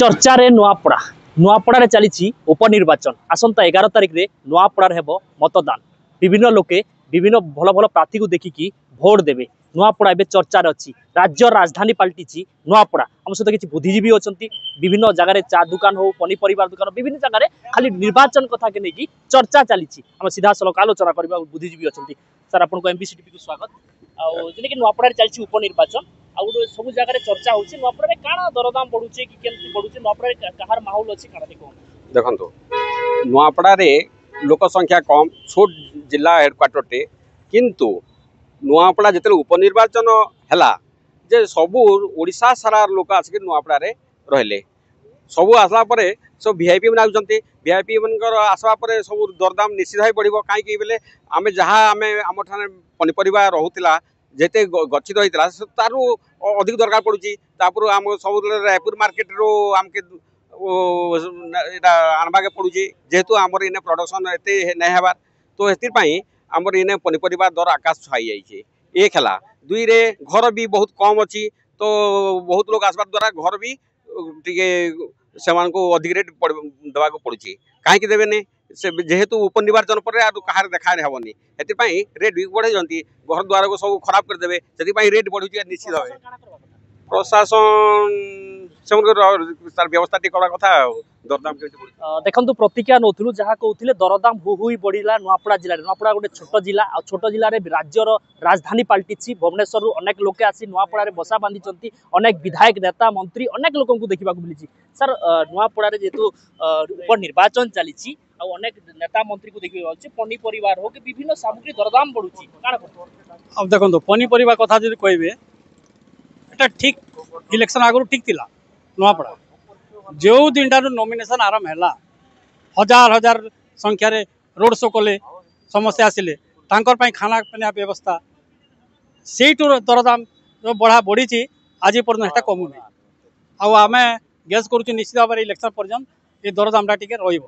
चर्चा रे नुआपड़ा नुआपड़ा चली उपनिर्वाचन आसंता 11 तारिख रे नुआपड़ा हेब मतदान विभिन्न लोके विभिन्न भल भल प्रार्थी को देखिकी भोट देवे नुआपड़ा एवं चर्चार अच्छी राज्य राजधानी पलटि नुआपड़ा आम सहित किसी बुद्धिजीवी अच्छा विभिन्न जगह चा दुकान हो पनीपरिया दुकान विभिन्न जगह खाली निर्वाचन कथा के नहीं चर्चा चली आम सीधा सड़क आलोचना करवा बुद्धिजीवी अच्छा सर आपको एमबीसी टीवी को स्वागत कि नुआपड़ा चलती उपनिर्वाचन आउ सब जगह चर्चा होची नुआपड़ा काना दरदाम बढ़ुचे कि केमती बढ़ुचे नुआपड़ा कहार माहौल अच्छी काना देखो नुआपड़ा लोक संख्या कम छोट जिला हेडक्वार्टर टे किंतु नुआपड़ा जिते उपनिर्वाचन है जे सबू ओडिशा सारा लोक आसिक नुआपड़ा रहिले सबू आसला सब वीआईपी मैंने आउचंती वीआईपी मनकर आसवा पर सब दरदाम निश्चित भाई बढ़िबो काई बेले आमे जहाँ आमे आम ठाने पनीपरिया रहूतिला जेते गच्छित होइतला तारु अधिक दरकार पड़ुची तापर आम सब रायपुर मार्केट रो आमके आनबाके पड़ुची जेहेतु आमर इने प्रोडक्शन एते नहीं हेबार तो एतिर आमर इने पनीपरिया दर आकाश छाई जाइए एक है दुई रे घर भी बहुत कम अच्छी तो बहुत लोग आसबार द्वारा घर भी टिके से अधिक रेट देवा पड़ुची कहीं देवे से जेहेतु उपनिर्वाचन पर कहार देखा हेनी से रेट भी बढ़े घर द्वार को सब खराब करदे से रेट बढ़ुची निश्चित भाव प्रशासन से व्यवस्था कथा दरदाम देखो प्रतिक्रिया नौलु जहाँ कहते दरदाम हु हुई बढ़ला नुआपड़ा जिले नुआपड़ा गोटे छोट जिला और छोट जिले राज्यर राजधानी पलटि भुवनेश्वर अनेक लोके आसी नुआपड़ा बसा बांधी अनेक विधायक नेता मंत्री अनेक लोक देखा मिली सर नुआपड़ा जेहेतु उपनिर्वाचन चली अनेक नेता मंत्री को देखिए पनीपरिया हो कि विभिन्न सामग्री दरदाम बढ़ुची अब देखो पनीपरिया कथा जो कहे ठीक इलेक्शन आगु ठीक थिला नुआपड़ा जो दिन टार नॉमिनेशन आरंभ है हजार हजार संख्यार रोड शो कले समस्या आसिले खाना पीना व्यवस्था से दरदाम जो बढ़ा बढ़ी आज पर्यटन कमुना आम गेस करुँ निश्चित भाव में इलेक्शन पर्यटन ये दरदाम टी रही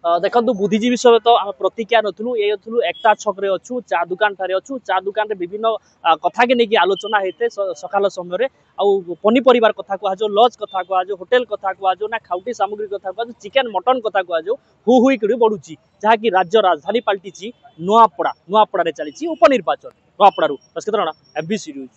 देखो बुद्धिजीवी सहित आम प्रतिक्रिया नथुलु एकता छक अच्छु चा दुकान ठारे अच्छु चा दुकान विभिन्न कथा के नहीं आलोचना होते सकाल समय पनीपरिया कथा कह लज कथा कह होटेल कथा कह ना खाउटी सामग्री कथा कह चिकेन मटन कथा कह हु हुई बढ़ुची जहाँकि राज्य राजधानी पलटि नुआपड़ा चली उपनिर्वाचन नुआपड़ू बस एमबीसी न्यूज।